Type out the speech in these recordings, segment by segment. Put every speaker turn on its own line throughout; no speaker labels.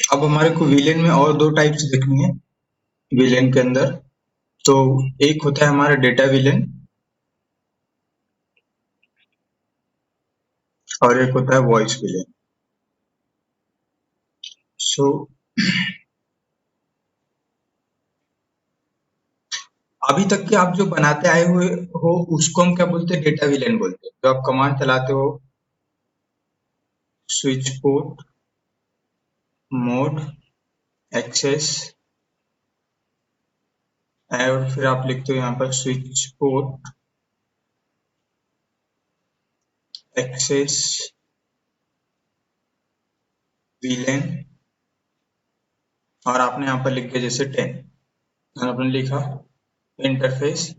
अब हमारे को विलेन में और दो टाइप्स देखनी है विलेन के अंदर। तो एक होता है हमारा डेटा विलेन और एक होता है वॉइस विलेन। सो अभी तक के आप जो बनाते आए हुए हो उसको हम क्या बोलते हैं, डेटा विलेन बोलते हैं। जो आप कमांड चलाते हो स्विच पोर्ट मोड एक्सेस और फिर आप लिखते हो यहाँ पर स्विच पोर्ट एक्सेस विलेन और आपने यहाँ पर लिख दिया जैसे 10 और आपने लिखा इंटरफेस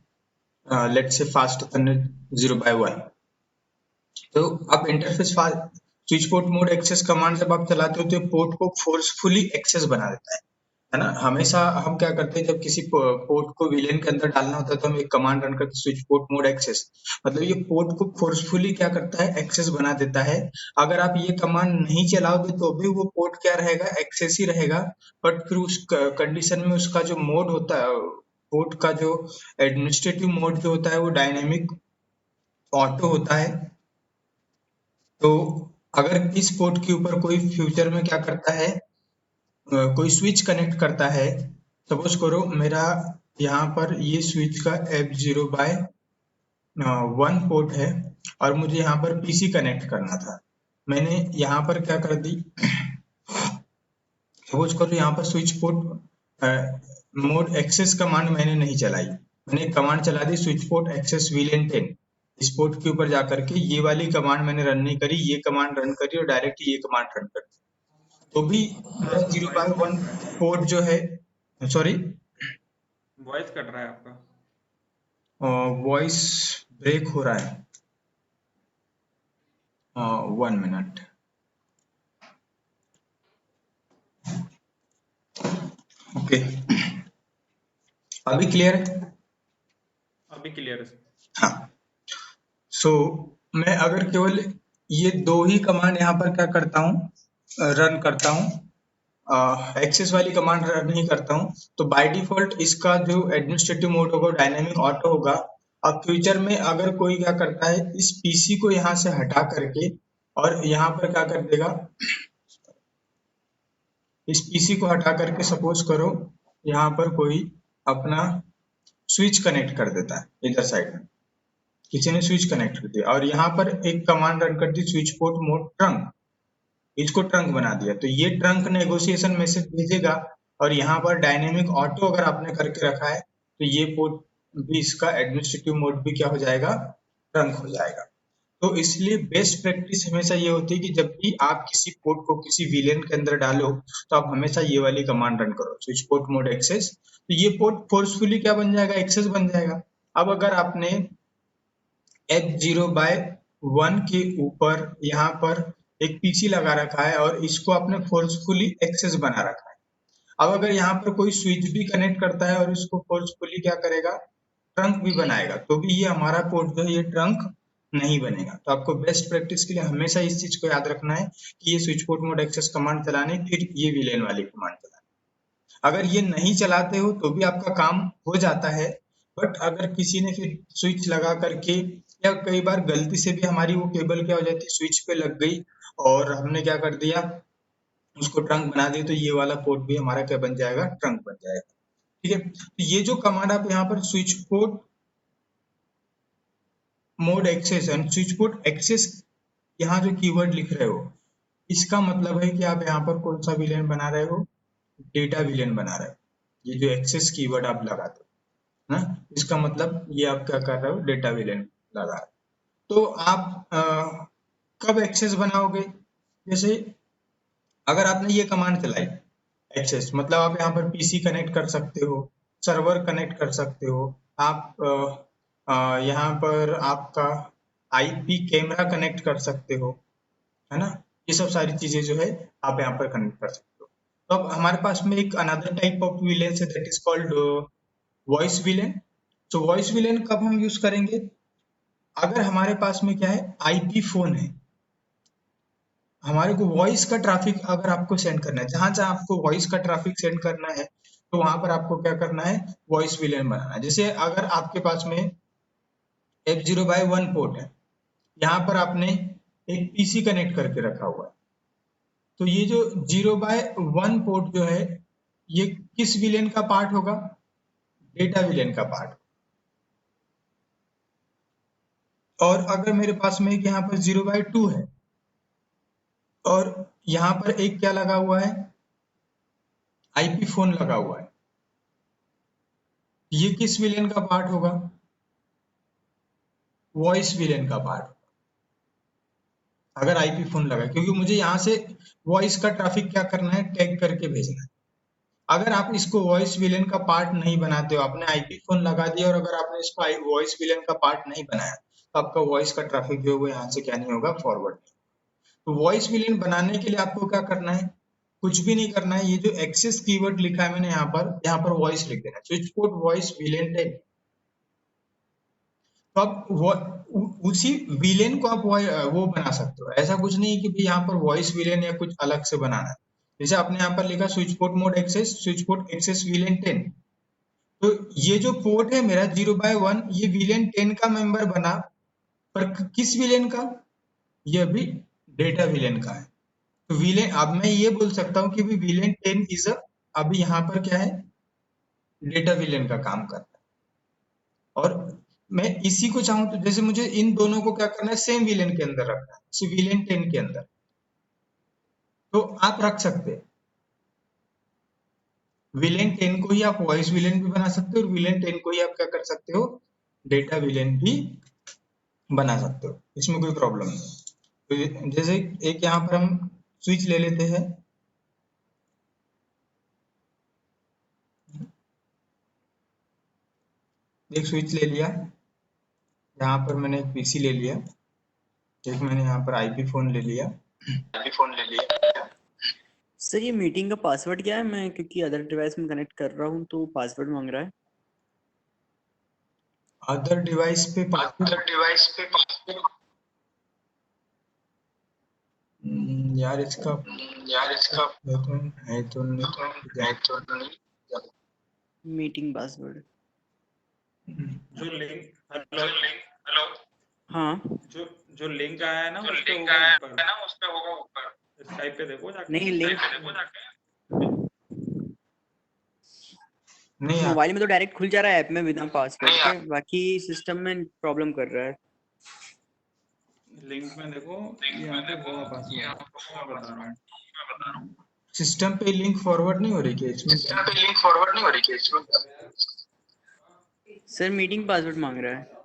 लेट से फास्ट करने 0/1। तो अब interface switch port mode access command जब आप चलाते हो तो पोर्ट को फोर्सफुली एक्सेस बना देता है ना। हमेशा हम क्या करते हैं जब किसी पोर्ट को विलेन के अंदर डालना होता है तो हम एक कमांड रन करते हैं स्विच पोर्ट मोड एक्सेस। मतलब ये पोर्ट को फोर्सफुली क्या करता है, एक्सेस बना देता है। अगर आप ये कमांड नहीं चलाओगे तो भी वो पोर्ट क्या रहेगा, एक्सेस ही रहेगा। बट फिर उस कंडीशन में उसका जो मोड होता है, पोर्ट का जो एडमिनिस्ट्रेटिव मोड जो होता है वो डायनेमिक ऑटो होता है। तो अगर इस पोर्ट के ऊपर कोई फ्यूचर में क्या करता है, कोई स्विच कनेक्ट करता है। सपोज करो मेरा यहाँ पर ये स्विच का F0/1 पोर्ट है और मुझे यहाँ पर पीसी कनेक्ट करना था। मैंने यहाँ पर क्या कर दी, सपोज करो यहाँ पर switch port mode access command मैंने नहीं चलाई। मैंने एक कमांड चला दी स्विच पोर्ट एक्सेस विलेन 10। इस पोर्ट के ऊपर जाकर के ये वाली कमांड मैंने रन नहीं करी, ये कमांड रन करी और डायरेक्ट ये कमांड रन कर दी। तो भी मेरा zero
voice
bye
cut
one
रहा है,
पोर्ट जो है, सॉरी
वॉइस कट रहा है आपका।
वॉइस ब्रेक हो रहा है। 1 मिनट। ओके, अभी क्लियर है।
अभी क्लियर है।
हाँ। सो मैं अगर केवल ये दो ही कमांड यहाँ पर क्या करता हूँ, रन करता हूँ, एक्सेस वाली कमांड रन नहीं करता हूँ, तो बाय डिफॉल्ट इसका जो एडमिनिस्ट्रेटिव मोड होगा डायनेमिक ऑटो होगा। अब फ्यूचर में अगर कोई क्या करता है इस पीसी को यहाँ से हटा करके और यहाँ पर क्या कर देगा, इस पीसी को हटा करके सपोज करो यहाँ पर कोई अपना स्विच कनेक्ट कर देता है इधर साइड में, किसी ने स्विच कनेक्ट कर दिया और यहाँ पर एक कमांड रन कर दी स्विच पोर्ट मोड ट्रंक, इसको ट्रंक बना दिया। तो ये ट्रंक नेगोशिएशन मैसेज भेजेगा और यहाँ पर डायनेमिक ऑटो अगर आपने करके रखा है तो ये पोर्ट भी, इसका एडमिनिस्ट्रेटिव मोड भी क्या हो जाएगा, ट्रंक हो जाएगा। तो इसलिए बेस्ट प्रैक्टिस हमेशा ये होती है कि जब भी आप किसी पोर्ट को किसी विलेन के अंदर डालो तो आप हमेशा ये वाली कमांड रन करो स्विच पोर्ट मोड एक्सेस। तो ये पोर्ट फोर्सफुली क्या बन जाएगा, एक्सेस बन जाएगा। अब अगर आपने F0/1 के ऊपर यहाँ पर एक पीसी लगा रखा है और इसको आपने फोर्सफुली एक्सेस बना रखा है। अब अगर यहाँ पर कोई स्विच भी कनेक्ट करता है और इसको फोर्सफुली क्या करेगा, ट्रंक भी बनाएगा, तो भी ये हमारा पोर्ट जो है ये ट्रंक नहीं बनेगा। तो आपको बेस्ट प्रैक्टिस के लिए हमेशा इस चीज को याद रखना है कि ये switch port mode access command चलाने, फिर ये विलेन वाली कमांड चलाने। अगर ये नहीं चलाते हो तो भी आपका काम हो जाता है। बट अगर किसी ने फिर स्विच लगा करके, या कई बार गलती से भी हमारी वो केबल क्या हो जाती है स्विच पे लग गई और हमने क्या कर दिया, उसको ट्रंक बना दिया, तो ये वाला पोर्ट भी हमारा क्या बन जाएगा, ट्रंक बन जाएगा। ठीक है, तो ये जो कमांड आप यहाँ पर switch port mode access and switch port access यहाँ जो कीवर्ड लिख रहे हो, इसका मतलब है कि आप यहाँ पर कौन सा विलेन बना रहे हो, डेटा विलेन बना रहे हो। ये जो एक्सेस कीवर्ड आप लगाते हो ना, इसका मतलब ये आप क्या कर रहे हो, डेटा विलेन लगा रहे हो। तो आप कब एक्सेस बनाओगे, जैसे अगर आपने ये कमांड चलाई एक्सेस, मतलब आप यहाँ पर पीसी कनेक्ट कर सकते हो, सर्वर कनेक्ट कर सकते हो, आप यहाँ पर आपका आईपी कैमरा कनेक्ट कर सकते हो, है ना। ये सब सारी चीजें जो है आप यहाँ पर कनेक्ट कर सकते हो। तो अब हमारे पास में एक अनदर टाइप ऑफ विलेन है that is called voice villain. तो वॉइस विलेन कब हम यूज करेंगे, अगर हमारे पास में क्या है, आईपी फोन है, हमारे को वॉइस का ट्रैफिक अगर आपको सेंड करना है, जहां जहां आपको वॉइस का ट्रैफिक सेंड करना है, तो वहां पर आपको क्या करना है, वॉइस विलेन बनाना है। जैसे अगर आपके पास में F0/1 पोर्ट है, यहाँ पर आपने एक पीसी कनेक्ट करके रखा हुआ है, तो ये जो 0/1 पोर्ट जो है, ये किस विलेन का पार्ट होगा, डेटा विलेन का पार्ट। और अगर मेरे पास में एक यहाँ पर 0/2 है, और यहाँ पर एक क्या लगा हुआ है, आईपी फोन लगा हुआ है, ये किस विलेन का पार्ट होगा, वॉइस विलेन का पार्ट। अगर आईपी फोन लगा, क्योंकि मुझे यहाँ से वॉइस का ट्रैफिक क्या करना है, टैग करके भेजना है। अगर आप इसको वॉइस विलेन का पार्ट नहीं बनाते हो, आपने आईपी फोन लगा दिया और अगर आपने इसको वॉइस विलेन का पार्ट नहीं बनाया, तो आपका वॉइस का ट्रैफिक जो है वो यहाँ से क्या नहीं होगा, फॉरवर्ड। तो वॉइस विलेन बनाने के लिए आपको क्या करना है, कुछ भी नहीं करना है। ये जो एक्सेस कीवर्ड लिखा है मैंने यहाँ पर वॉइस लिख देना, switch port voice villain tag. तो आप उसी विलेन को आप वो बना सकते हो। ऐसा कुछ नहीं है कि भाई यहाँ पर वॉइस विलेन या कुछ अलग से बनाना है। जैसे आपने यहाँ पर लिखा switch port mode access, switch port access VLAN 10, तो ये जो पोर्ट है मेरा 0/1, ये विलेन 10 का मेंबर बना, पर किस विलेन का, ये अभी डेटा विलेन का है। तो विलेन, अब मैं ये बोल सकता हूँ कि भी विलेन 10 इज अभी यहाँ पर क्या है, डेटा विलेन का काम करता है। और मैं इसी को चाहूँ तो जैसे मुझे इन दोनों को क्या करना है, सेम विलेन के अंदर रखना है, जैसे विलेन 10 के अंदर, तो आप रख सकते हैं। विलेन 10 को ही आप वॉइस विलेन भी बना सकते हो, और विलेन 10 को ही आप क्या कर सकते हो, डेटा विलेन भी बना सकते हो, इसमें कोई प्रॉब्लम नहीं। तो जैसे एक यहाँ पर हम स्विच ले लेते हैं, एक स्विच ले लिया, यहाँ पर मैंने एक पीसी ले लिया, एक मैंने यहाँ पर आईपी फोन ले लिया,
सर ये मीटिंग का पासवर्ड क्या है? मैं क्योंकि अदर डिवाइस में कनेक्ट कर रहा हूँ तो पासवर्ड मांग रहा है।
अदर डिवाइस पे यार इसका है तो नहीं।
Meeting password.
जो लिंक, हेलो,
हाँ
जो लिंक आया है ना उस पे होगा ऊपर, स्काइप पे देखो जाके,
नहीं, लिंक
नहीं यार,
मोबाइल में तो डायरेक्ट खुल जा रहा है ऐप में बिना पासवर्ड के, बाकी सिस्टम में प्रॉब्लम कर रहा है।
लिंक में देखो, यहाँ पे होगा पासवर्ड, मैं बता रहा हूँ।
सिस्टम पे लिंक फॉरवर्ड नहीं हो रही क्या इसमें?
सर मीटिंग पासवर्ड मांग रहा है।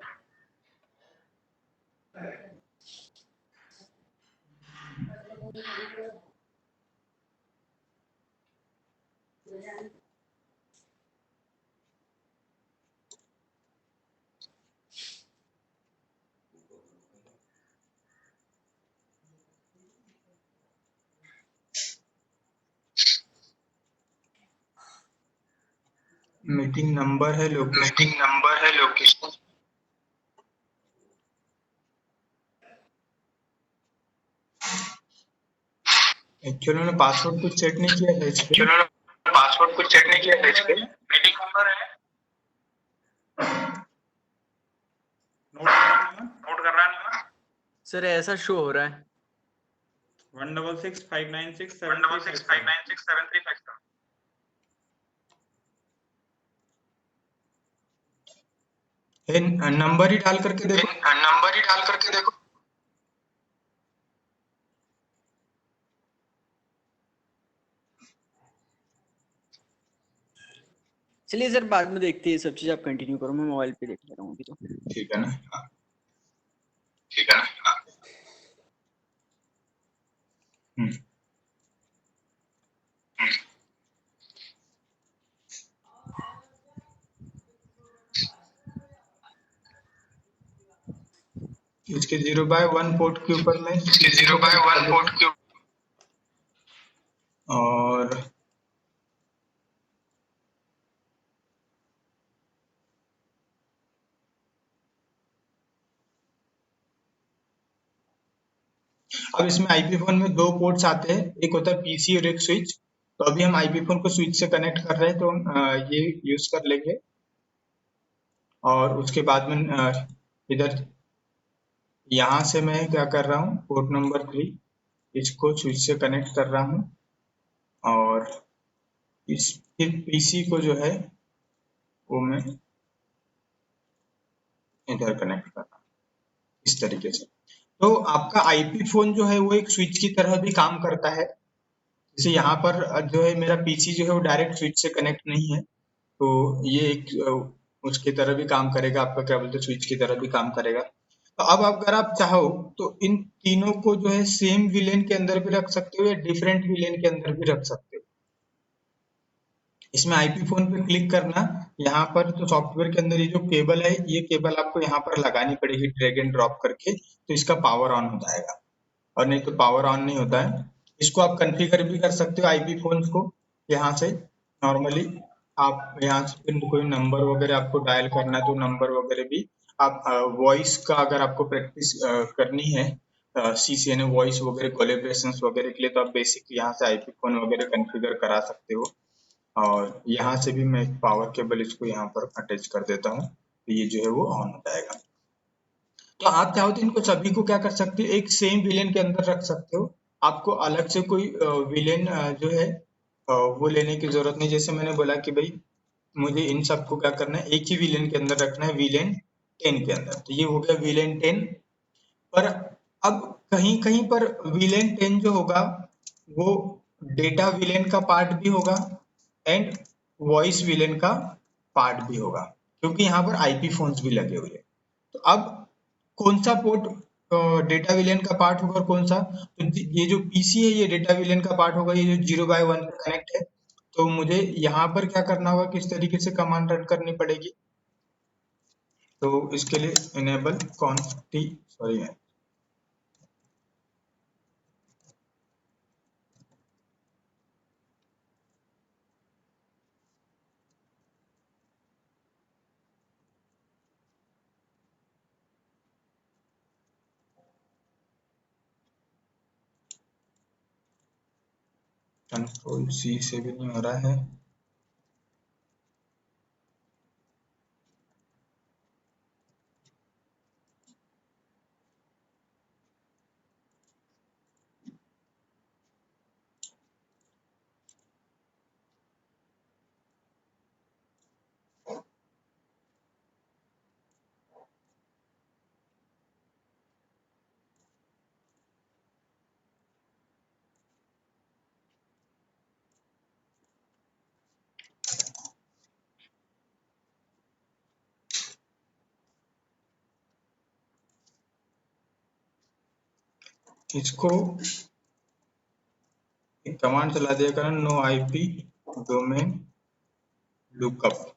मीटिंग नंबर है लोकेशन, एक्चुअली मैंने पासवर्ड कुछ चेक नहीं किया था इस पे।
मीटिंग नंबर है, नोट कर रहा है ना?
सर ऐसा शो हो रहा है
166596735।
नंबर ही डाल करके देखो।
चलिए सर बाद में देखते हैं, ये सब चीज आप कंटिन्यू करो, मैं मोबाइल पे देख ले रहा हूँ अभी तो।
ठीक है ना, हाँ। हम्म। इसके 0/1 पोर्ट के ऊपर में और अब इसमें आईपी फोन में 2 पोर्ट्स आते हैं, एक होता है पीसी और एक स्विच। तो अभी हम आईपी फोन को स्विच से कनेक्ट कर रहे हैं, तो हम ये यूज कर लेंगे। और उसके बाद में इधर यहाँ से मैं क्या कर रहा हूँ, पोर्ट नंबर 3 इसको स्विच से कनेक्ट कर रहा हूँ, और इस फिर पीसी को जो है वो मैं इधर कनेक्ट कर रहा हूँ इस तरीके से। तो आपका आईपी फोन जो है वो एक स्विच की तरह भी काम करता है। जैसे यहाँ पर जो है मेरा पीसी जो है वो डायरेक्ट स्विच से कनेक्ट नहीं है, तो ये एक उसकी तरह भी काम करेगा, आपका क्या बोलते हैं स्विच की तरह भी काम करेगा। तो अब अगर आप चाहो तो इन तीनों को जो है सेम विलेन के अंदर भी रख सकते हो या डिफरेंट विलेन के अंदर भी रख सकते हो। इसमें आईपी फोन पे क्लिक करना, यहाँ पर तो सॉफ्टवेयर के अंदर ये जो केबल है, ये केबल आपको यहाँ पर लगानी पड़ेगी ड्रैग एंड ड्रॉप करके, तो इसका पावर ऑन हो जाएगा, और नहीं तो पावर ऑन नहीं होता है। इसको आप कॉन्फ़िगर भी कर सकते हो आईपी फोन को यहाँ से। नॉर्मली आप यहाँ से फिर कोई नंबर वगैरह आपको डायल करना है तो नंबर वगैरह भी आप वॉइस का अगर आपको प्रैक्टिस करनी है सीसीएनए वॉइस वगैरह कोलैबोरेशंस वगैरह के लिए, तो आप बेसिक यहाँ से आईपी फोन वगैरह कॉन्फ़िगर करा सकते हो। और यहाँ से भी मैं पावर केबल इसको यहाँ पर अटैच कर देता हूँ, तो ये जो है वो ऑन हो जाएगा। तो आप चाहो तो इनको सभी को क्या कर सकते हो, एक सेम विलेन के अंदर रख सकते हो। आपको अलग से कोई विलेन जो है वो लेने की जरूरत नहीं। जैसे मैंने बोला कि भाई मुझे इन सबको क्या करना है, एक ही विलेन के अंदर रखना है, विलेन 10 के अंदर। तो ये हो गया विलेन 10। पर अब कहीं कहीं पर विलेन 10 जो होगा वो डेटा विलेन का पार्ट भी होगा एंड वॉइस विलेन का पार्ट भी होगा, क्योंकि यहाँ पर आईपी फोन्स भी लगे हुए हैं। तो अब कौन सा पोर्ट डेटा विलेन का पार्ट होगा और कौन सा, तो ये जो पीसी है ये डेटा विलेन का पार्ट होगा, ये जो 0x1 पे कनेक्ट है। तो मुझे यहाँ पर क्या करना होगा, किस तरीके से कमांड रन करनी पड़ेगी, तो इसके लिए enable config sorry control C से भी नहीं हो रहा है। इसको एक कमांड चला दिया करना, नो आईपी डोमेन लुकअप।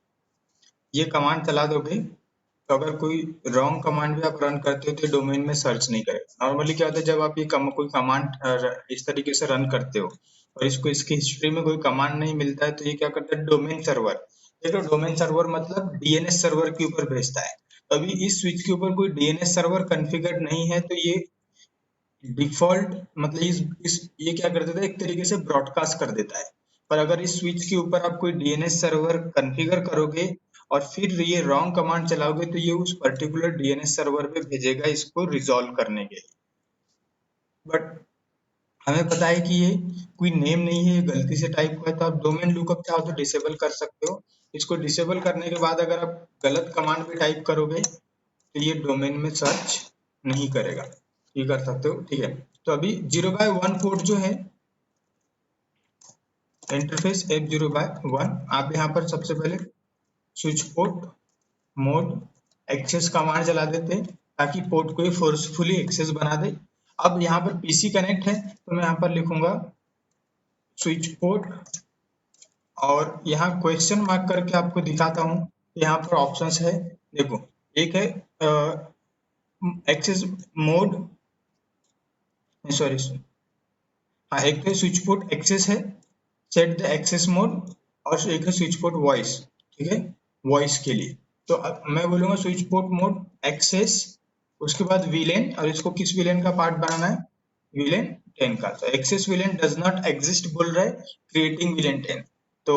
ये कमांड चला दोगे तो अगर कोई रॉन्ग कमांड भी आप रन करते हो तो डोमेन में सर्च नहीं करेगा। नॉर्मली क्या होता है, जब आप ये कोई कमांड इस तरीके से रन करते हो और इसको इसकी हिस्ट्री में कोई कमांड नहीं मिलता है, तो ये क्या करता है, डोमेन सर्वर, देखो डोमेन सर्वर मतलब डीएनएस सर्वर के ऊपर भेजता है। अभी इस स्विच के ऊपर कोई डीएनएस सर्वर कॉन्फ़िगर नहीं है, तो ये डिफॉल्ट मतलब इस ये क्या कर देता है, एक तरीके से ब्रॉडकास्ट कर देता है। पर अगर इस स्विच के ऊपर आप कोई डीएनएस सर्वर कॉन्फ़िगर करोगे और फिर ये रॉन्ग कमांड चलाओगे, तो ये उस पर्टिकुलर डीएनएस सर्वर पे भेजेगा इसको रिजॉल्व करने के लिए। बट हमें पता है कि ये कोई नेम नहीं है, ये गलती से टाइप हुआ है, तो आप डोमेन लुकअप चाहो तो डिसेबल कर सकते हो। इसको डिसेबल करने के बाद अगर आप गलत कमांड भी टाइप करोगे तो ये डोमेन में सर्च नहीं करेगा, ये कर सकते हो, ठीक है। तो अभी 0x1 पोर्ट जो है इंटरफेस F0x1, आप यहाँ पर सबसे पहले switch port mode access command चला देते हैं ताकि पोर्ट को ये फोर्सफुली एक्सेस बना दे। अब यहाँ पर पीसी कनेक्ट है तो मैं यहाँ पर लिखूंगा स्विच पोर्ट, और यहाँ क्वेश्चन मार्क करके आपको दिखाता हूँ। यहाँ पर ऑप्शंस है, देखो एक है एक्सेस मोड, सॉरी हाँ, एक तो स्विच पोर्ट एक्सेस है, सेट द एक्सेस मोड, और एक है स्विच पोर्ट वॉइस, ठीक है, वॉइस के लिए। तो अब मैं बोलूंगा स्विच पोर्ट मोड एक्सेस, उसके बाद विलेन, और इसको किस विलेन का पार्ट बनाना है, VLAN 10 का। तो access VLAN does not exist बोल रहा है, क्रिएटिंग VLAN 10। तो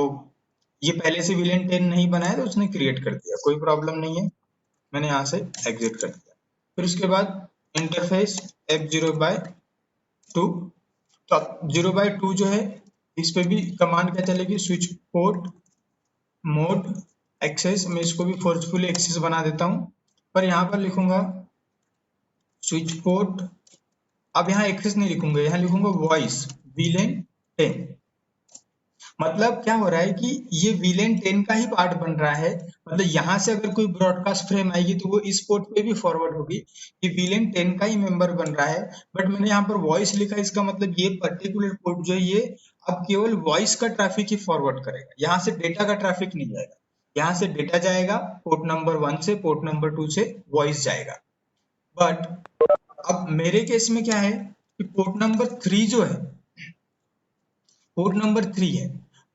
ये पहले से VLAN 10 नहीं बनाया तो उसने क्रिएट कर दिया, कोई प्रॉब्लम नहीं है, मैंने यहाँ से एग्जिट कर दिया। फिर उसके बाद इंटरफेस F0/2। तो 0/2 जो है इस पे भी कमांड क्या चलेगी, स्विच पोर्ट मोड एक्सेस। मैं इसको भी फोर्सफुली एक्सेस बना देता हूं, पर यहाँ पर लिखूंगा स्विच पोर्ट। अब यहाँ एक्सेस नहीं लिखूंगा, यहाँ लिखूंगा वॉइस VLAN 10। मतलब क्या हो रहा है कि ये VLAN 10 का ही पार्ट बन रहा है। मतलब यहाँ से अगर कोई ब्रॉडकास्ट फ्रेम आएगी तो वो इस पोर्ट पे भी फॉरवर्ड होगी, ये VLAN 10 का ही मेंबर बन रहा है। बट मैंने यहाँ पर वॉइस लिखा, इसका मतलब ये पर्टिकुलर पोर्ट जो है ये अब केवल वॉइस का ट्रैफिक ही फॉरवर्ड करेगा, यहाँ से डेटा का ट्रैफिक नहीं जाएगा। यहाँ से डेटा जाएगा पोर्ट नंबर 1 से, पोर्ट नंबर 2 से वॉइस जाएगा। बट अब मेरे केस में क्या है कि पोर्ट नंबर 3 जो है, पोर्ट नंबर 3 है,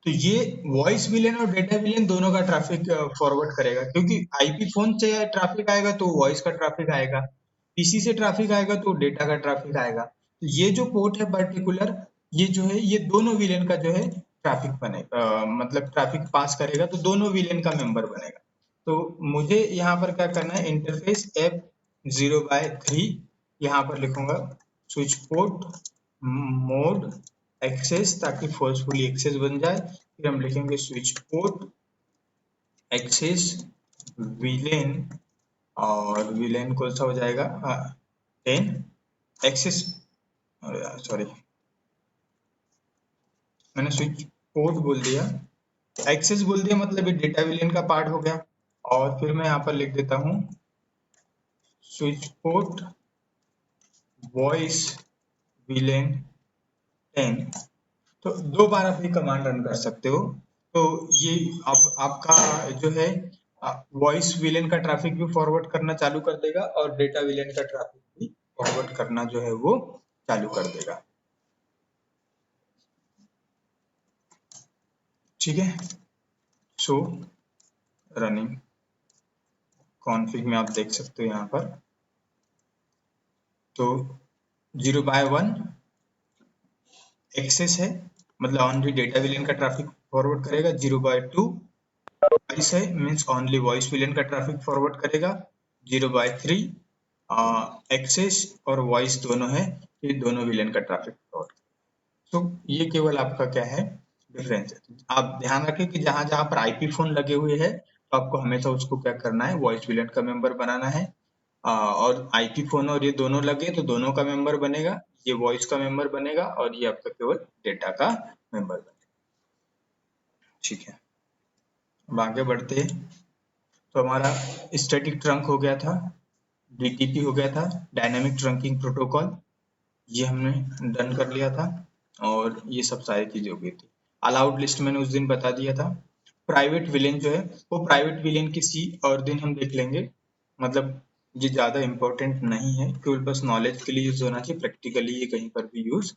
तो ये वॉइस VLAN और डेटा VLAN दोनों का ट्रैफिक फॉरवर्ड करेगा, क्योंकि आईपी फोन से ट्रैफिक आएगा तो वॉइस का ट्रैफिक आएगा, पीसी से ट्रैफिक आएगा तो डेटा का ट्रैफिक आएगा। तो ये जो पोर्ट है पर्टिकुलर, ये जो है ये दोनों VLAN का जो है ट्रैफिक बनेगा, मतलब ट्रैफिक पास करेगा, तो दोनों VLAN का मेंबर बनेगा। तो मुझे यहाँ पर क्या करना है, इंटरफेस F0/3 यहाँ पर लिखूंगा स्विच पोर्ट मोड एक्सेस, ताकि फोर्सफुली एक्सेस बन जाए। फिर हम लिखेंगे स्विच पोर्ट एक्सेस VLAN, और VLAN कौन सा हो जाएगा 10 एक्सेस, सॉरी मैंने स्विच पोर्ट बोल दिया, एक्सेस बोल दिया, मतलब ये डेटा VLAN का पार्ट हो गया। और फिर मैं यहाँ पर लिख देता हूँ स्विच पोर्ट वॉइस VLAN 10। तो 2 बार आप ये कमांड रन कर सकते हो। तो ये अब आपका जो है वॉइस VLAN का ट्रैफिक भी फॉरवर्ड करना चालू कर देगा, और डेटा VLAN का ट्रैफिक भी फॉरवर्ड करना जो है वो चालू कर देगा। ठीक है, सो रनिंग कॉन्फ़िग में आप देख सकते हो यहाँ पर। तो 0/1 एक्सेस है, मतलब ओनली डेटा VLAN का ट्रैफिक फॉरवर्ड करेगा। 0/2 वॉइस है, मीन्स ओनली वॉइस VLAN का ट्रैफिक फॉरवर्ड करेगा। 0/3 एक्सेस और वॉइस दोनों है, ये दोनों VLAN का ट्रैफिक फॉरवर्ड। तो ये केवल आपका क्या है, डिफरेंस है। आप ध्यान रखें कि जहां जहां पर आईपी फोन लगे हुए हैं तो आपको हमेशा उसको क्या करना है, वॉइस VLAN का मेंबर बनाना है। और आईपी फोन और ये दोनों लगे तो दोनों का मेंबर बनेगा, ये वॉइस का मेंबर बनेगा और ये आपका केवल डेटा का मेंबर बनेगा। ठीक है, अब आगे बढ़ते हैं। तो हमारा स्टैटिक ट्रंक हो गया था, DTP हो गया था, डायनामिक ट्रंकिंग प्रोटोकॉल, ये हमने डन कर लिया था, और ये सब सारी चीजें हो गई थी। अलाउड लिस्ट मैंने उस दिन बता दिया था। प्राइवेट विलेन जो है वो प्राइवेट विलेन किसी और दिन हम देख लेंगे, मतलब ये ज्यादा इंपॉर्टेंट नहीं है, केवल बस नॉलेज के लिए यूज होना चाहिए, प्रैक्टिकली ये कहीं पर भी यूज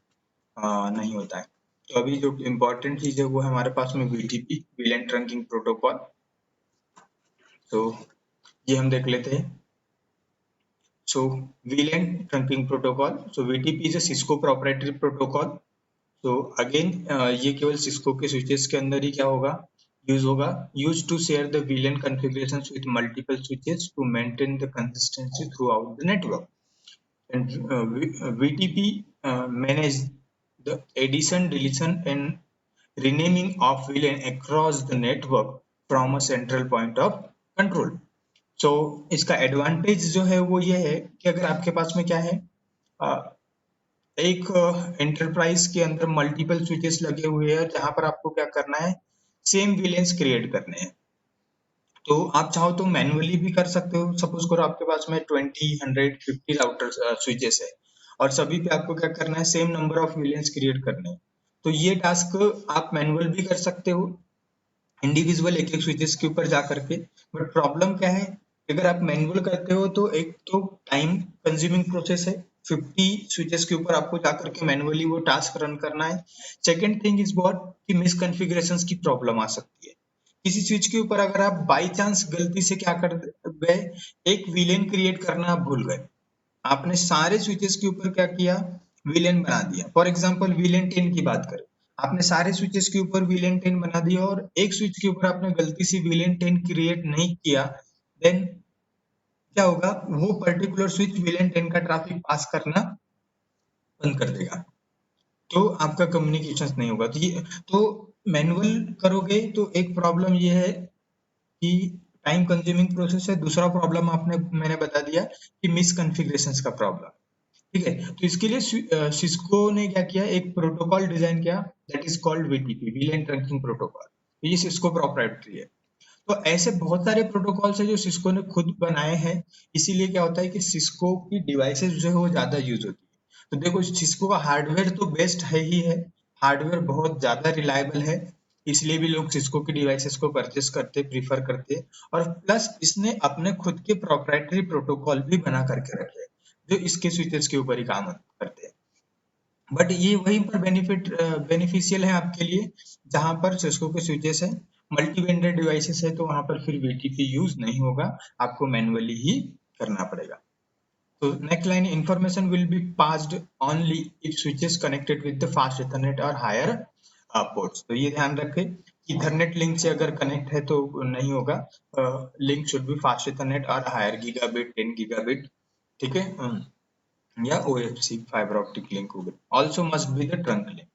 नहीं होता है। तो अभी जो इम्पोर्टेंट चीज है वो है हमारे पास में VTP, विलेन ट्रंकिंग प्रोटोकॉल। तो ये हम देख लेते हैं। So VLAN trunking protocol. So VTP is a Cisco proprietary protocol. So again ये केवल Cisco के switches के अंदर ही क्या होगा, यूज होगा, used to share the VLAN configurations with multiple switches to maintain the consistency throughout the network. And VTP manage the addition, deletion and renaming of VLAN across the network from a central point of control. तो इसका advantage जो है वो ये है कि अगर आपके पास में क्या है, एक एंटरप्राइज के अंदर मल्टीपल स्विचेस लगे हुए हैं जहां पर आपको क्या करना है, सेम विलेंस क्रिएट करने हैं। तो आप चाहो तो मैन्युअली भी कर सकते हो। सपोज करो आपके पास में 20, 100, 50 राउटर स्विचेस है और सभी पे आपको क्या करना है, same number of VLANs create करने हैं। तो ये टास्क आप मैनुअल भी कर सकते हो, इंडिविजुअल एक एक स्विचेस के ऊपर जा करके। बट प्रॉब्लम क्या है, अगर आप मैनुअल करते हो तो एक तो टाइम कंज्यूमिंग प्रोसेस है, 50 स्विचेस के ऊपर आपको जाकर के मैनुअली वो टास्क रन करना है। सेकंड थिंग इज व्हाट कि मिसकॉन्फ़िगरेशंस की प्रॉब्लम आ सकती है। किसी स्विच के ऊपर अगर आप बाई चांस गलती से क्या कर गए, एक विलेन क्रिएट करना आप भूल गए, आपने सारे स्विचेस के ऊपर क्या किया, VLAN बना दिया। फॉर एग्जांपल VLAN 10 की बात करें, आपने सारे स्विचेस के ऊपर VLAN 10 बना दिया और एक स्विच के ऊपर आपने गलती से VLAN 10 क्रिएट नहीं किया, देन क्या होगा, वो पर्टिकुलर स्विच VLAN 10 का ट्रैफिक पास करना बंद कर देगा, तो आपका कम्युनिकेशन नहीं होगा। तो मैनुअल करोगे तो एक प्रॉब्लम ये है कि टाइम कंज्यूमिंग प्रोसेस है। दूसरा प्रॉब्लम मैंने बता दिया कि मिस कॉन्फ़िगरेशंस का प्रॉब्लम। ठीक है, तो इसके लिए सिस्को ने क्या किया, एक प्रोटोकॉल डिजाइन किया, that is called VTP, VLAN trunking protocol. ये सिस्को प्रोप्राइटरी है। तो ऐसे बहुत सारे प्रोटोकॉल्स है जो सिस्को ने खुद बनाए हैं। इसीलिए क्या होता है कि सिस्को की डिवाइसेस जो है वो ज्यादा यूज होती है। तो देखो, सिस्को का हार्डवेयर तो बेस्ट है ही है, हार्डवेयर बहुत ज्यादा रिलायबल है, इसलिए भी लोग सिस्को की डिवाइसेस को परचेस करते, प्रीफर करते। और प्लस इसने अपने खुद के प्रोप्राइटरी प्रोटोकॉल भी बना करके रखे हैं, जो इसके स्विचेस के ऊपर ही काम करते हैं। बट ये वहीं पर बेनिफिशियल है आपके लिए जहां पर सिस्को के स्विचेस है। मल्टी वेंडर डिवाइसेस है तो वहां पर फिर VTP यूज नहीं होगा, आपको मैनुअली ही करना पड़ेगा। तो next line, information will be passed only if switches connected with the fast Ethernet और हायर पोर्ट्स। तो ये ध्यान रखें कि इथरनेट लिंक से अगर कनेक्ट है तो नहीं होगा, link should be fast Ethernet और हायर गीगाबिट, 10 गीगाबिट। ठीक है, या OFC फाइबर ऑप्टिक लिंक हो गई। Also must be the trunk link.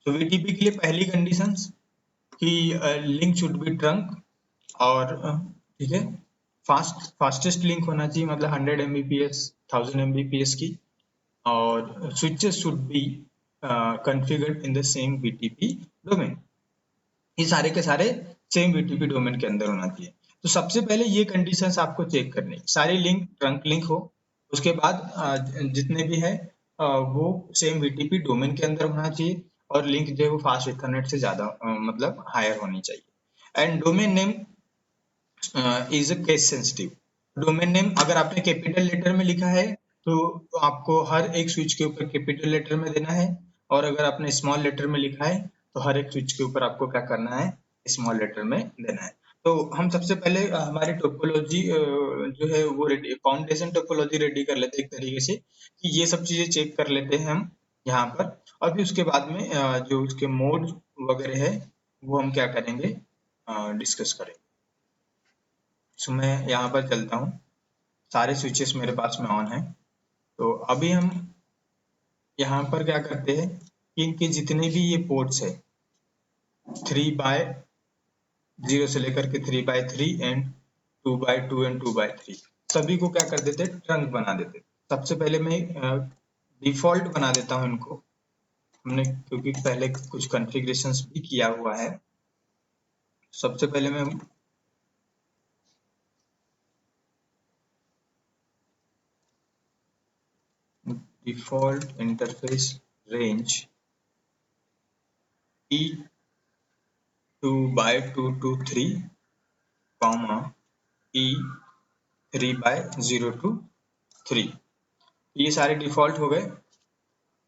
तो VTP के लिए पहली कंडीशंस कि लिंक शुड बी ट्रंक, और ठीक है, फास्टेस्ट लिंक होना चाहिए, मतलब 100 Mbps 1000 Mbps की, और switches should be configured in the same VTP domain। ये सारे के सारे सेम VTP डोमेन के अंदर होना चाहिए। तो सबसे पहले ये कंडीशंस आपको चेक करनी है, सारी लिंक ट्रंक लिंक हो। उसके बाद जितने भी है वो सेम VTP डोमेन के अंदर होना चाहिए, और लिंक जो है वो फास्ट इथरनेट से ज्यादा मतलब हायर होनी चाहिए। And domain name is a case sensitive. Domain name अगर आपने कैपिटल लेटर में लिखा है तो आपको हर एक स्विच के ऊपर कैपिटल लेटर में देना है, और अगर आपने स्मॉल लेटर में लिखा है तो हर एक स्विच के ऊपर आपको क्या करना है, स्मॉल लेटर में देना है। तो हम सबसे पहले हमारी टोपोलॉजी जो है वो रेडी, फाउंडेशन टोपोलॉजी रेडी कर लेते हैं एक तरीके से, कि ये सब चीजें चेक कर लेते हैं हम यहाँ पर, और फिर उसके बाद में जो उसके मोड वगैरह है वो हम क्या करेंगे, डिस्कस करेंगे। सो मैं यहाँ पर चलता हूँ, सारे स्विचेस मेरे पास में ऑन है। तो अभी हम यहाँ पर क्या करते हैं कि इनके जितने भी ये पोर्ट्स है 3/0 से लेकर के 3/3 एंड 2/2 एंड 2/3, सभी को क्या कर देते हैं, ट्रंक बना देते हैं। सबसे पहले मैं डिफॉल्ट बना देता हूँ इनको, हमने क्योंकि पहले कुछ कॉन्फ़िगरेशंस भी किया हुआ है। सबसे पहले मैं default interface range E2/223, E3/023, ये सारे डिफॉल्ट हो गए।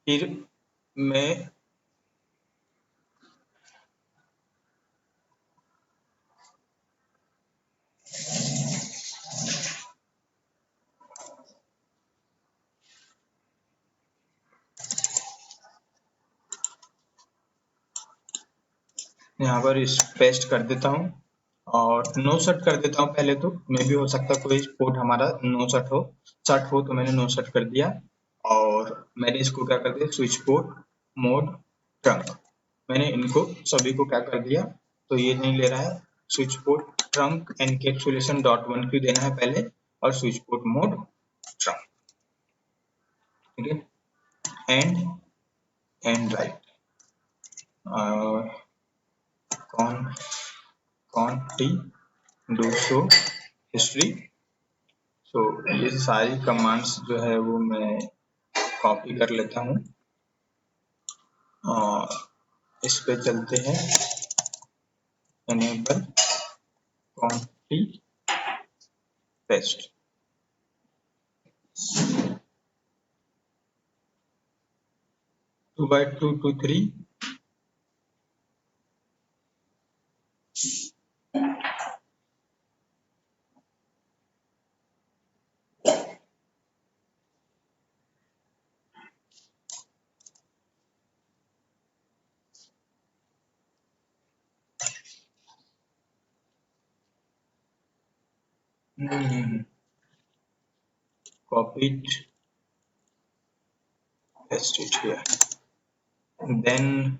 फिर मैं यहाँ पर इस पेस्ट कर देता हूँ और नो सेट कर देता हूँ पहले, तो मे भी हो सकता है कोई पोर्ट हमारा नो सेट हो, तो मैंने नो सेट कर दिया। और मैंने इसको क्या कर दिया, स्विच पोर्ट मोड ट्रंक, मैंने इनको सभी को क्या कर दिया, तो ये नहीं ले रहा है। Switch port trunk encapsulation dot one Q देना है पहले, और स्विच पोर्ट मोड ट्रंक। ठीक है, एंड राइट कॉन्टी डू शो हिस्ट्री। तो ये सारी कमांड्स जो है वो मैं कॉपी कर लेता हूँ, और इस पे चलते हैं, enable कॉन्टी paste. 2/223 copy it, paste it here, then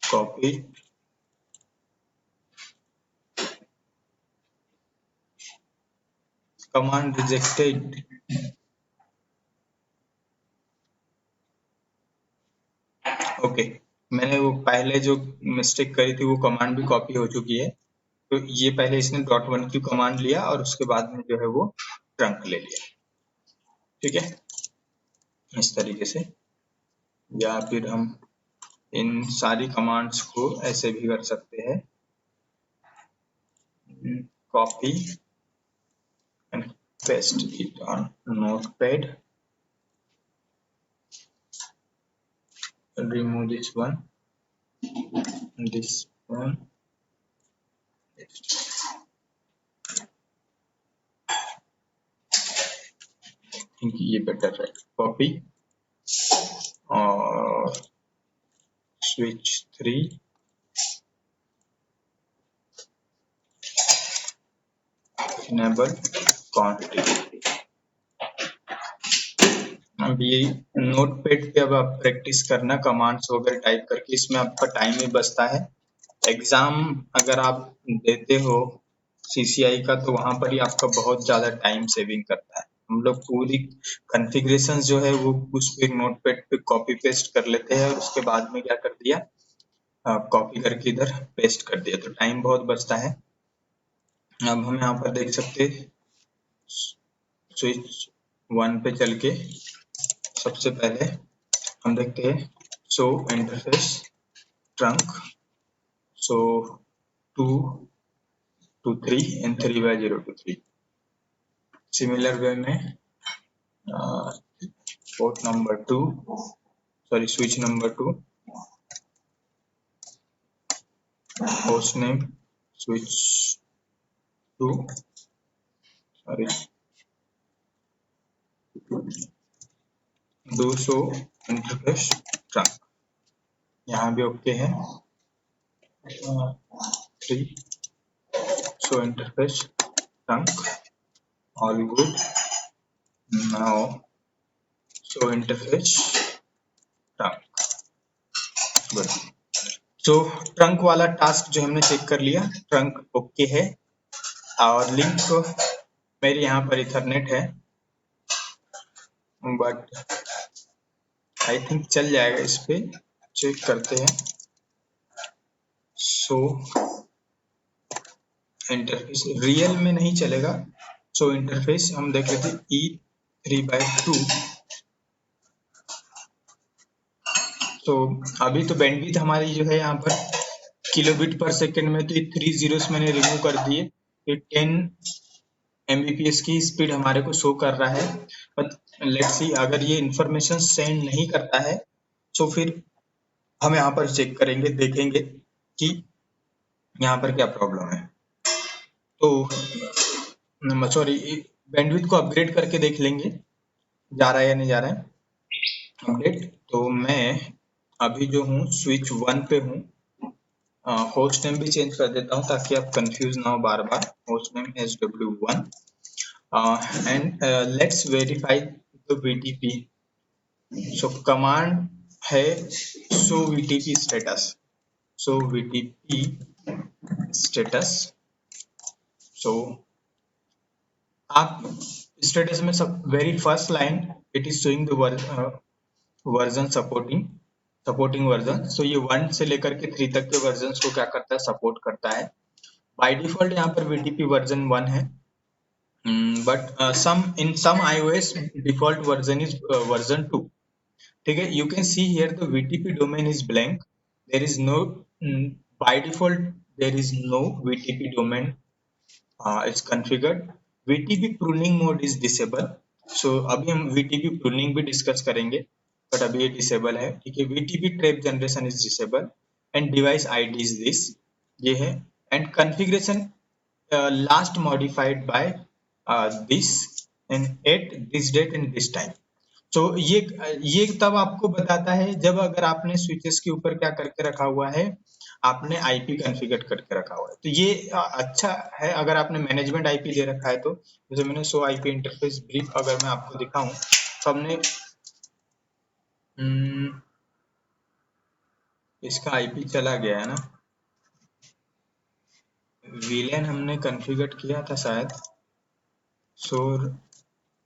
copy, command rejected, okay मैंने वो पहले जो मिस्टेक करी थी वो कमांड भी कॉपी हो चुकी है, तो ये पहले इसने .1 की कमांड लिया और उसके बाद में जो है वो ट्रंक ले लिया, ठीक है, इस तरीके से। या फिर हम इन सारी कमांड्स को ऐसे भी कर सकते हैं, copy and paste it on notepad, remove this one, ये बेटर है, कॉपी और switch 3 enable quantity। अब ये नोटपैड पे अब आप प्रैक्टिस करना कमांड्स वगैरह टाइप करके, इसमें आपका टाइम ही बचता है। एग्जाम अगर आप देते हो CCI का तो वहां पर ही आपका बहुत ज्यादा टाइम सेविंग करता है। हम लोग पूरी कॉन्फ़िगरेशन जो है वो उस पे नोटपैड पे कॉपी पेस्ट कर लेते हैं और उसके बाद में क्या कर दिया, कॉपी करके इधर पेस्ट कर दिया, तो टाइम बहुत बचता है। अब हम यहाँ पर देख सकते स्विच 1 पे चल के सबसे पहले हम देखते हैं show interface trunk, show 2 to 3 and 3 by 0 to 3। Similar way में port number 2, sorry switch number 2, host name switch 2, sorry दो शो इंटरफेस ट्रंक, यहाँ भी ओके है। 3 show interface trunk, all good. Now show interface trunk, good. So trunk वाला task जो हमने check कर लिया, ट्रंक ओके है और लिंक मेरे यहाँ पर इथरनेट है, बट आई थिंक चल जाएगा, इस पे चेक करते हैं। सो इंटरफेस रियल में नहीं चलेगा, सो इंटरफेस हम देख लेते E3/2। तो अभी तो बैंडविड्थ हमारी जो है यहाँ पर किलोबिट पर सेकेंड में, तो 3 जीरोस मैंने रिमूव कर दिए, ये 10 Mbps की स्पीड हमारे को शो कर रहा है। बट लेट्स सी अगर ये इंफॉर्मेशन सेंड नहीं करता है तो फिर हम यहाँ पर चेक करेंगे, देखेंगे कि यहाँ पर क्या प्रॉब्लम है। तो सॉरी बैंडविड्थ को अपग्रेड करके देख लेंगे जा रहा है या नहीं जा रहा है अपडेट। तो मैं अभी जो हूँ स्विच 1 पे हूँ, होस्ट नेम भी चेंज कर देता हूँ ताकि आप कंफ्यूज ना हो बार बार। Host name SW1 and let's verify the VTP। So command है show VTP status, show VTP status. So आप स्टेटस में सब very first line it is showing the version supporting version. So ये 1 से लेकर के 3 तक के वर्जन को क्या करता है, सपोर्ट करता है। बाय डिफॉल्ट यहाँ पर VTP वर्जन 1 है, but in some iOS default version is version 2, ठीक है। You can see here the VTP domain is blank, there is no by default there is no VTP domain is configured। VTP pruning mode is disable, so अभी हम VTP pruning भी discuss करेंगे, but अभी ये disable है, ठीक है। VTP trap generation is disabled and device ID is this, ये है, and configuration last modified by this and at this date and this time। तो ये तब आपको बताता है जब अगर आपने स्विचेस के ऊपर क्या करके रखा हुआ है, आपने आईपी कॉन्फ़िगर करके रखा हुआ है। तो ये अच्छा है अगर आपने मैनेजमेंट आईपी दे रखा है तो। जैसे मैंने शो आईपी इंटरफेस ब्रीफ अगर मैं आपको दिखाऊं तो हमने इसका आईपी चला गया है ना, वीलैन हमने कॉन्फ़िगर किया था शायद, शोर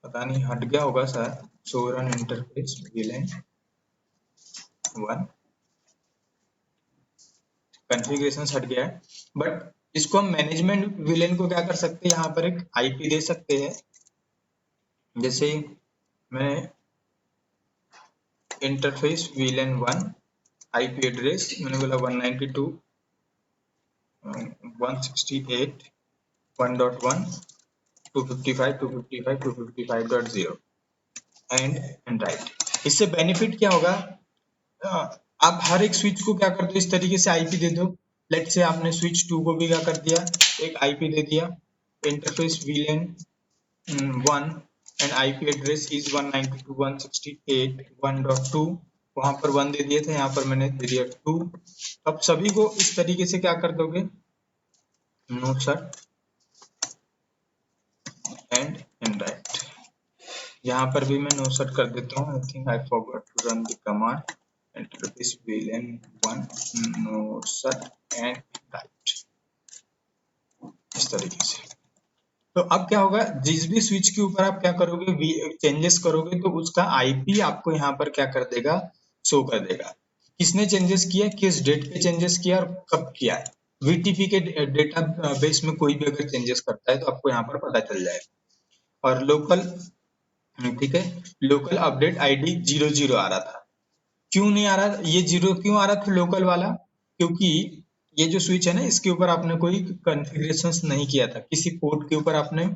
पता नहीं हट गया होगा शायद, शो रन इंटरफेस वीलैन 1 कॉन्फ़िगरेशन हट गया है। बट इसको हम मैनेजमेंट विलेन को क्या कर सकते हैं, यहाँ पर एक आईपी दे सकते हैं। जैसे मैंने इंटरफेस वीलेन 1 आईपी एड्रेस मैंने बोला 192.168 1.1 255.255.255.0 एंड राइट। इससे बेनिफिट क्या होगा, आप हर एक स्विच को क्या कर दो, इस तरीके से आईपी दे दो। लेट से आपने स्विच 2 को भी क्या कर दिया, एक आईपी दे दिया, interface VLAN 1 and IP address is 192.168.1.2, वहां पर 1 दे दिए थे, यहाँ पर मैंने दे दिया 2। अब सभी को इस तरीके से क्या कर दोगे, नो सर एंड राइट। यहाँ पर भी मैं नो सेट कर देता हूँ। I think I forgot to run the command interface VLAN 1 no set and write, इस तरीके से। तो अब क्या होगा, जिस भी स्विच के ऊपर आप क्या करोगे चेंजेस करोगे तो उसका आईपी आपको यहाँ पर क्या कर देगा, शो कर देगा। किसने चेंजेस किया, किस डेट पे चेंजेस किया और कब किया है। वीटीपी के डेटा बेस में कोई भी अगर चेंजेस करता है तो आपको यहाँ पर पता चल जाएगा। और लोकल, ठीक है, लोकल अपडेट आईडी 00 आ रहा था, क्यों नहीं आ रहा, ये 0 क्यों आ रहा था लोकल वाला, क्योंकि ये जो स्विच है ना इसके ऊपर आपने कोई कॉन्फ़िगरेशंस नहीं किया था, किसी पोर्ट के ऊपर आपने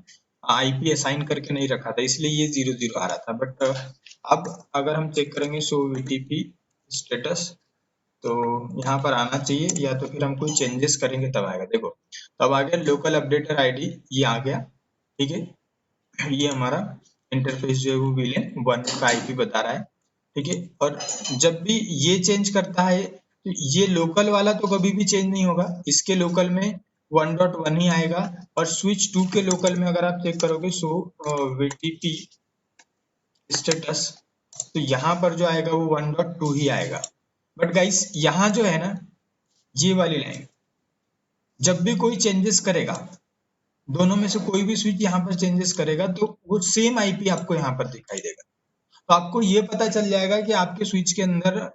आईपी असाइन करके नहीं रखा था, इसलिए ये 00 आ रहा था। बट अब अगर हम चेक करेंगे शो वीटीपी स्टेटस तो यहाँ पर आना चाहिए, या तो फिर हम कोई चेंजेस करेंगे तब आएगा। देखो तब आ गया लोकल अपडेटर आईडी, ये आ गया, ठीक है, ये हमारा इंटरफेस जो है वो विलेन 1 का आईपी बता रहा है, ठीक है। और जब भी ये चेंज करता है तो ये लोकल वाला तो कभी भी चेंज नहीं होगा, इसके लोकल में 1.1 ही आएगा। और स्विच 2 के लोकल में अगर आप चेक करोगे सो वीटीपी स्टेटस तो यहाँ पर जो आएगा वो 1.2 ही आएगा। बट गाइस यहाँ जो है ना, ये वाली लाइन जब भी कोई चेंजेस करेगा, दोनों में से कोई भी स्विच यहाँ पर चेंजेस करेगा तो वो सेम आईपी आपको यहाँ पर दिखाई देगा। तो आपको ये पता चल जाएगा कि आपके स्विच के अंदर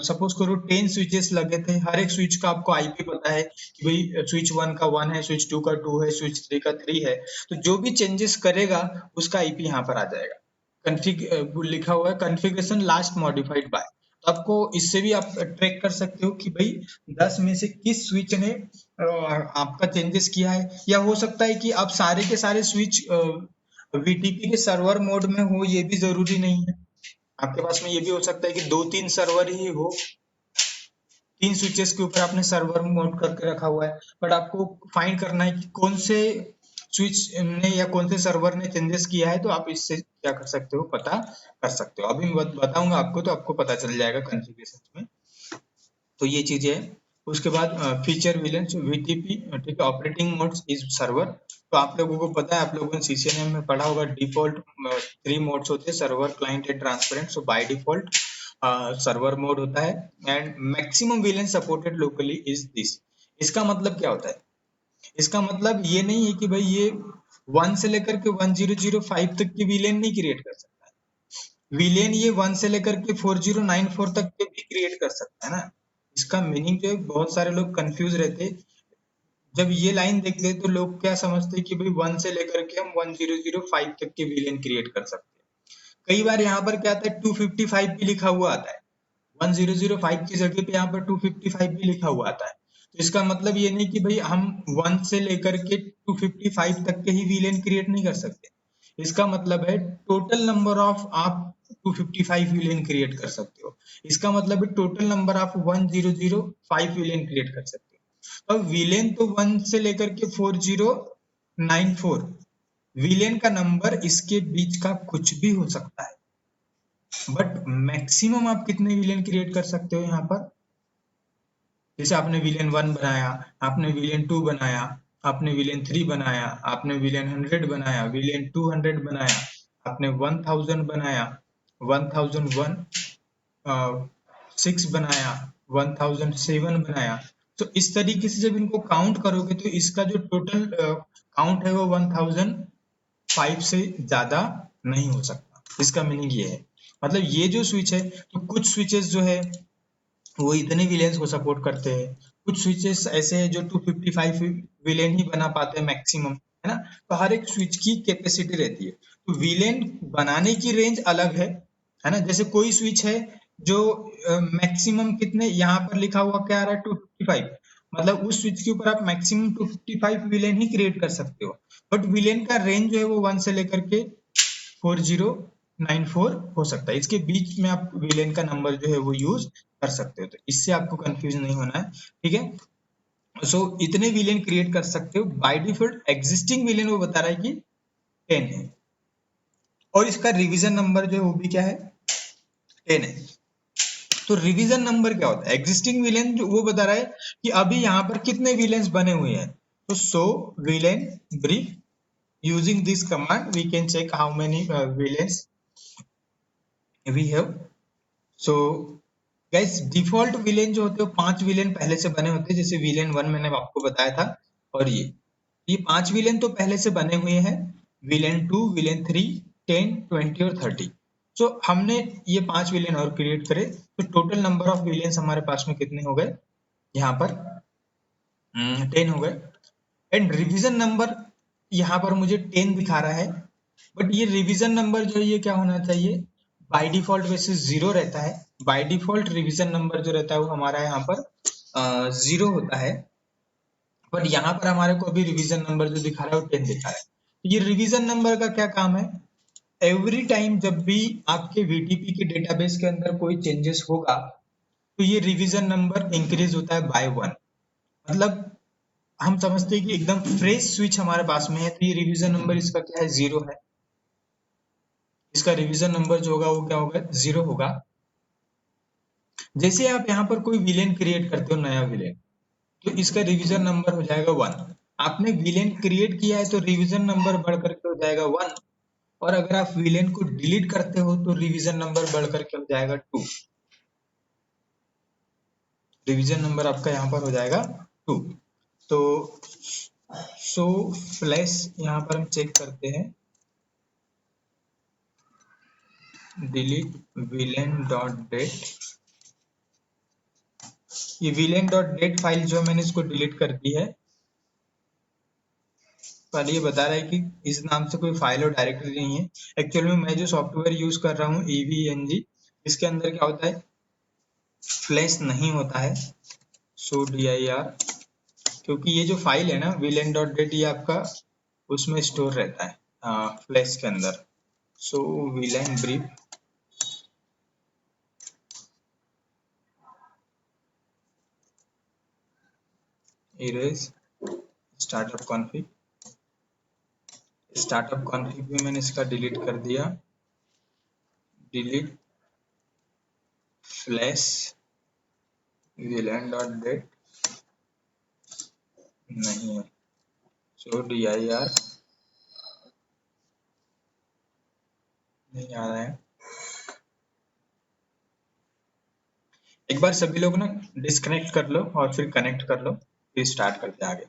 सपोज करो 10 स्विचेस लगे थे, हर एक स्विच का आपको आईपी पता है कि भाई स्विच 1 का 1 है, स्विच 2 का 2 है, स्विच 3 का 3 है। तो जो भी चेंजेस करेगा उसका आईपी यहाँ पर आ जाएगा। लिखा हुआ है कॉन्फ़िगरेशन लास्ट मॉडिफाइड बाय, तो आपको इससे भी आप ट्रैक कर सकते हो कि भाई 10 में से किस स्विच ने आपका चेंजेस किया है। या हो सकता है कि आप सारे के सारे स्विच वीटीपी के सर्वर मोड में हो, ये भी जरूरी नहीं है। आपके पास में ये भी हो सकता है कि 2-3 सर्वर ही हो, 3 स्विचेस के ऊपर आपने सर्वर मोड करके रखा हुआ है, बट आपको फाइंड करना है कि कौन से स्विच ने या कौन से सर्वर ने चेंजेस किया है। तो आप इससे क्या कर सकते हो, पता कर सकते हो। अभी मैं बताऊंगा आपको तो आपको पता चल जाएगा कॉन्फ़िगरेशन में। तो ये चीजें है। उसके बाद फीचर विलेंस वीटीपी, ठीक है, ऑपरेटिंग मोड्स इज सर्वर। तो आप लोगों को पता है, आप लोगों ने सीसीएनए में पढ़ा होगा, डिफॉल्ट 3 मोड्स होते हैं, server, client and transparent. So by default server mode होता है and maximum VLANs supported locally is this. इसका मतलब क्या होता है, इसका मतलब ये नहीं है कि भाई ये 1 से लेकर के 1005 तक की विलेन नहीं क्रिएट कर सकता है, विलेन ये 1 से लेकर के 4094 तक के भी क्रिएट कर सकता है ना। इसका मीनिंग जो है, बहुत सारे लोग कंफ्यूज रहते, जब ये लाइन देखते तो लोग क्या समझते कि भाई 1 से लेकर के हम 1005 तक के विलेन क्रिएट कर सकते हैं। कई बार यहाँ पर क्या आता है 255 भी लिखा हुआ आता है, 1005 की जगह पे यहाँ पर 255 भी लिखा हुआ आता है। तो इसका मतलब ये नहीं कि भाई हम 1 से लेकर के 255 तक के ही विलेन क्रिएट नहीं कर सकते। इसका मतलब है टोटल नंबर ऑफ आप 255 विलेन क्रिएट कर सकते हो। इसका मतलब है total number of 1005 villain create कर सकते हो। अब विलेन तो 1 से लेकर के 4094, विलेन का नंबर इसके बीच का कुछ भी हो सकता है। बट मैक्सिमम आप कितने विलेन क्रिएट कर सकते हो यहाँ पर? जैसे आपने विलेन 1 बनाया, आपने विलेन 2 बनाया, आपने विलेन 3 बनाया, आपने विलेन 100 बनाया, विलेन 200 बनाया, आपने 1000 बनाया, 1001 6 बनाया, 1007 बनाया। तो इस तरीके से जब इनको काउंट करोगे तो इसका जो टोटल काउंट है वो 1005 से ज्यादा नहीं हो सकता। इसका मीनिंग ये है, मतलब ये जो स्विच है, तो कुछ स्विचेस जो है वो इतने विलेन्स को सपोर्ट करते हैं, कुछ स्विचेस ऐसे हैं जो 255 विलेन ही बना पाते हैं मैक्सिमम, है ना। तो हर एक स्विच की कैपेसिटी रहती है, तो विलेन बनाने की रेंज अलग है ना। जैसे कोई स्विच है जो मैक्सिमम कितने, यहाँ पर लिखा हुआ क्या आ रहा है 255, मतलब उस स्विच के ऊपर आप मैक्सिमम 255 विलेन ही क्रिएट कर सकते हो, बट विलेन का रेंज जो है वो 1 से लेकर के 4094 हो सकता है। इसके बीच में आप विलेन का नंबर जो है वो यूज कर सकते हो, तो इससे आपको कंफ्यूज नहीं होना है, ठीक है। सो इतने विलेन क्रिएट कर सकते हो। बाय डिफॉल्ट एग्जिस्टिंग विलेन वो बता रहा है कि 10 है, और इसका रिवीजन नंबर जो है वो भी क्या है 10 है। तो रिवीजन नंबर क्या होता है? एग्जिस्टिंग विलेन जो वो बता रहा है कि अभी यहाँ पर कितने विलेन्स बने हुए हैं। तो so VLAN brief, using this command we can check how many VLANs we have. So guys default VLAN जो होते हैं 5 विलेन पहले से बने होते हैं, जैसे विलेन 1 मैंने आपको बताया था, और ये 5 विलेन तो पहले से बने हुए हैं, विलेन 2, विलेन 3, 10, 20 और 30। सो हमने ये 5 विलेन और क्रिएट करे, तो टोटल नंबर ऑफ विलेन्स हमारे पास में कितने हो गए यहाँ पर 10 हो गए। एंड रिवीजन नंबर यहाँ पर मुझे 10 दिखा रहा है, बट ये रिवीजन नंबर जो है ये क्या होना चाहिए, बाय डिफॉल्ट वैसे 0 रहता है। बाय डिफॉल्ट रिवीजन नंबर जो रहता है वो हमारा यहाँ पर 0 होता है, बट यहाँ पर हमारे को अभी रिवीजन नंबर जो दिखा रहा है वो 10 दिखा रहा है। ये रिवीजन नंबर का क्या काम है, एवरी टाइम जब भी आपके VTP के डेटाबेस के अंदर कोई चेंजेस होगा तो ये रिवीजन नंबर इंक्रीज होता है बाय 1। मतलब हम समझते हैं कि एकदम फ्रेश स्विच हमारे पास में है, तो ये रिवीजन नंबर इसका क्या है 0 है, इसका रिवीजन नंबर जो होगा वो क्या होगा 0 होगा। जैसे आप यहाँ पर कोई विलेन क्रिएट करते हो, नया विलेन, तो इसका रिवीजन नंबर हो जाएगा 1। आपने विलेन क्रिएट किया है तो रिवीजन नंबर बढ़ करके हो जाएगा 1, और अगर आप विलेन को डिलीट करते हो तो रिवीजन नंबर बढ़ करके हो जाएगा 2। रिवीजन नंबर आपका यहाँ पर हो जाएगा 2। तो सो फ्लैश यहाँ पर हम चेक करते हैं, डिलीट विलेन डॉट डेट, ये विलेन डॉट डेट फाइल जो मैंने इसको डिलीट कर दी है। पर ये बता रहा है कि इस नाम से कोई फाइल और डायरेक्टरी नहीं है। एक्चुअल में मैं जो सॉफ्टवेयर यूज कर रहा हूँ EVNG, इसके अंदर क्या होता है फ्लैश नहीं होता है, सो dir, क्योंकि ये जो फाइल है ना विलेन डॉट डेट ये आपका उसमें स्टोर रहता है फ्लैश के अंदर। So VLAN brief, erase startup config, startup config भी मैंने इसका डिलीट कर दिया, delete flash VLAN dot dat नहीं है, सो dir नहीं आ रहा है। एक बार सभी लोग ना डिस्कनेक्ट कर लो और फिर कनेक्ट कर लो, फिर स्टार्ट करते हैं आगे।